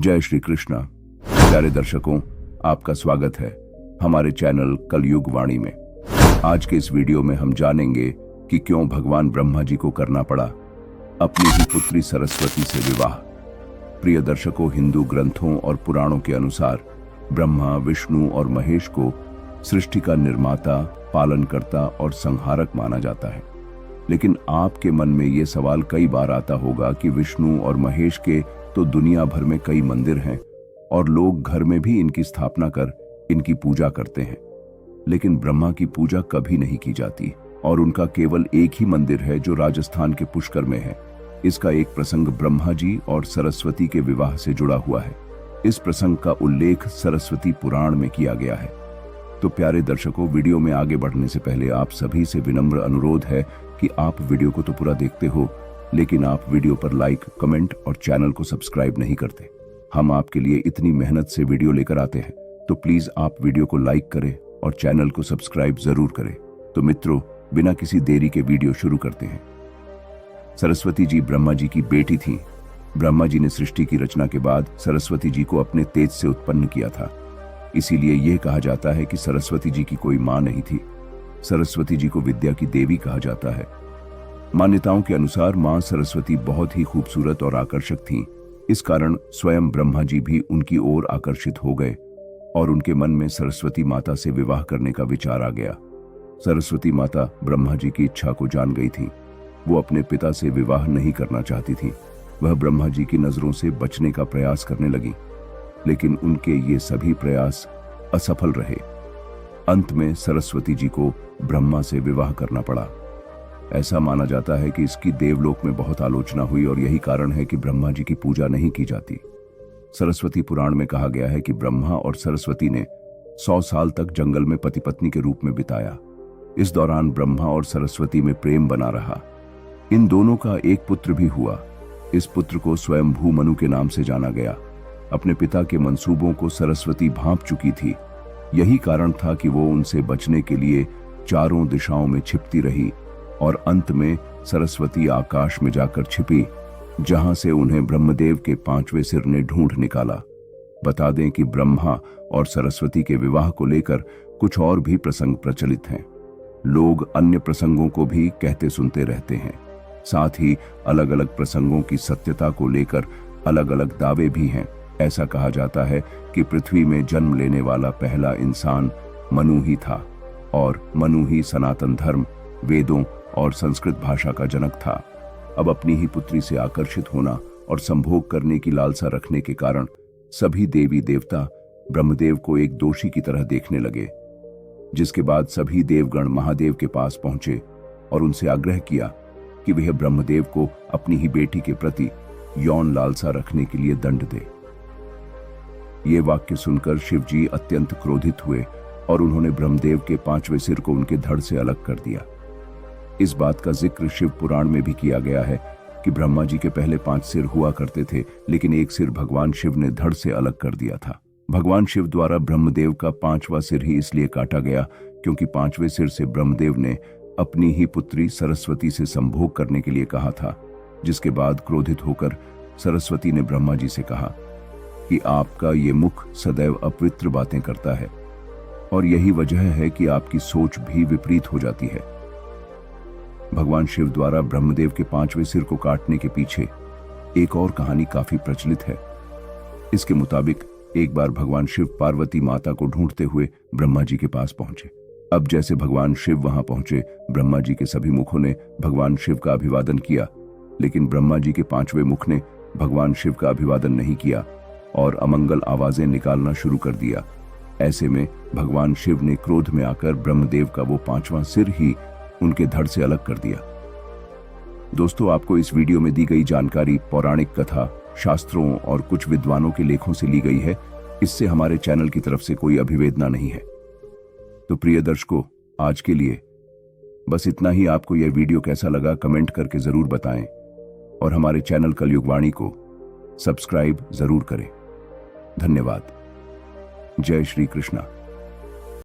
जय श्री कृष्णा। प्यारे दर्शकों, आपका स्वागत है हमारे चैनल कलयुग वाणी में। आज के इस वीडियो में हम जानेंगे कि क्यों भगवान ब्रह्मा जी को करना पड़ा अपनी ही पुत्री सरस्वती से विवाह। प्रिय दर्शकों, हिंदू ग्रंथों और पुराणों के अनुसार ब्रह्मा, विष्णु और महेश को सृष्टि का निर्माता, पालनकर्ता और संहारक माना जाता है। लेकिन आपके मन में ये सवाल कई बार आता होगा कि विष्णु और महेश के तो दुनिया भर में कई मंदिर हैं और लोग घर में भी इनकी स्थापना कर इनकी पूजा करते हैं, लेकिन ब्रह्मा की पूजा कभी नहीं की जाती और उनका केवल एक ही मंदिर है जो राजस्थान के पुष्कर में है। इसका एक प्रसंग ब्रह्मा जी और सरस्वती के विवाह से जुड़ा हुआ है। इस प्रसंग का उल्लेख सरस्वती पुराण में किया गया है। तो प्यारे दर्शकों, वीडियो में आगे बढ़ने से पहले आप सभी से विनम्र अनुरोध है कि आप वीडियो को तो पूरा देखते हो, लेकिन आप वीडियो पर लाइक, कमेंट और चैनल को सब्सक्राइब नहीं करते। हम आपके लिए इतनी मेहनत से वीडियो लेकर आते हैं, तो प्लीज आप वीडियो को लाइक करें और चैनल को सब्सक्राइब जरूर करें। तो मित्रों, बिना किसी देरी के वीडियो शुरू करते हैं। सरस्वती जी ब्रह्मा जी की बेटी थी। ब्रह्मा जी ने सृष्टि की रचना के बाद सरस्वती जी को अपने तेज से उत्पन्न किया था। इसीलिए यह कहा जाता है कि सरस्वती जी की कोई मां नहीं थी। सरस्वती जी को विद्या की देवी कहा जाता है। मान्यताओं के अनुसार मां सरस्वती बहुत ही खूबसूरत और आकर्षक थीं। इस कारण स्वयं ब्रह्मा जी भी उनकी ओर आकर्षित हो गए और उनके मन में सरस्वती माता से विवाह करने का विचार आ गया। सरस्वती माता ब्रह्मा जी की इच्छा को जान गई थी। वो अपने पिता से विवाह नहीं करना चाहती थी। वह ब्रह्मा जी की नजरों से बचने का प्रयास करने लगी, लेकिन उनके ये सभी प्रयास असफल रहे। अंत में सरस्वती जी को ब्रह्मा से विवाह करना पड़ा। ऐसा माना जाता है कि इसकी देवलोक में बहुत आलोचना हुई और यही कारण है कि ब्रह्मा जी की पूजा नहीं की जाती। सरस्वती पुराण में कहा गया है कि ब्रह्मा और सरस्वती ने 100 साल तक जंगल में पति पत्नी के रूप में बिताया। इस दौरान ब्रह्मा और सरस्वती में प्रेम बना रहा। इन दोनों का एक पुत्र भी हुआ। इस पुत्र को स्वयंभू मनु के नाम से जाना गया। अपने पिता के मंसूबों को सरस्वती भांप चुकी थी। यही कारण था कि वो उनसे बचने के लिए चारों दिशाओं में छिपती रही और अंत में सरस्वती आकाश में जाकर छिपी, जहां से उन्हें ब्रह्मदेव के 5वें सिर ने ढूंढ निकाला। बता दें कि ब्रह्मा और सरस्वती के विवाह को लेकर कुछ और भी प्रसंग प्रचलित हैं। लोग अन्य प्रसंगों को भी कहते सुनते रहते हैं। साथ ही अलग अलग प्रसंगों की सत्यता को लेकर अलग अलग दावे भी हैं। ऐसा कहा जाता है कि पृथ्वी में जन्म लेने वाला पहला इंसान मनु ही था और मनु ही सनातन धर्म, वेदों और संस्कृत भाषा का जनक था। अब अपनी ही पुत्री से आकर्षित होना और संभोग करने की लालसा रखने के कारण सभी देवी देवता ब्रह्मदेव को एक दोषी की तरह देखने लगे, जिसके बाद सभी देवगण महादेव के पास पहुंचे और उनसे आग्रह किया कि वह ब्रह्मदेव को अपनी ही बेटी के प्रति यौन लालसा रखने के लिए दंड दे। ये वाक्य सुनकर शिव जी अत्यंत क्रोधित हुए और उन्होंने ब्रह्मदेव के 5वें सिर को उनके धड़ से अलग कर दिया। इस बात का जिक्र शिव पुराण में भी किया गया है कि ब्रह्मा जी के पहले 5 सिर हुआ करते थे, लेकिन एक सिर भगवान शिव ने धड़ से अलग कर दिया था। भगवान शिव द्वारा ब्रह्मदेव का 5वां सिर ही इसलिए काटा गया क्योंकि 5वें सिर से ब्रह्मदेव ने अपनी ही पुत्री सरस्वती से संभोग करने के लिए कहा था, जिसके बाद क्रोधित होकर सरस्वती ने ब्रह्मा जी से कहा कि आपका ये मुख सदैव अपवित्र बातें करता है और यही वजह है कि आपकी सोच भी विपरीत हो जाती है। भगवान शिव द्वारा ब्रह्मदेव के 5वें सिर को काटने के पीछे एक और कहानी काफी प्रचलित है। इसके मुताबिक एक बार भगवान शिव पार्वती माता को ढूंढते हुए ब्रह्मा जी के पास पहुंचे। अब जैसे भगवान शिव वहां पहुंचे, ब्रह्मा जी के सभी मुखों ने भगवान शिव का अभिवादन किया, लेकिन ब्रह्मा जी के 5वें मुख ने भगवान शिव का अभिवादन नहीं किया और अमंगल आवाजें निकालना शुरू कर दिया। ऐसे में भगवान शिव ने क्रोध में आकर ब्रह्मदेव का वो 5वां सिर ही उनके धड़ से अलग कर दिया। दोस्तों, आपको इस वीडियो में दी गई जानकारी पौराणिक कथा, शास्त्रों और कुछ विद्वानों के लेखों से ली गई है। इससे हमारे चैनल की तरफ से कोई अभिवेदना नहीं है। तो प्रिय दर्शकों, आज के लिए बस इतना ही। आपको यह वीडियो कैसा लगा कमेंट करके जरूर बताएं और हमारे चैनल कलयुग वाणी को सब्सक्राइब जरूर करें। धन्यवाद। जय श्री कृष्णा।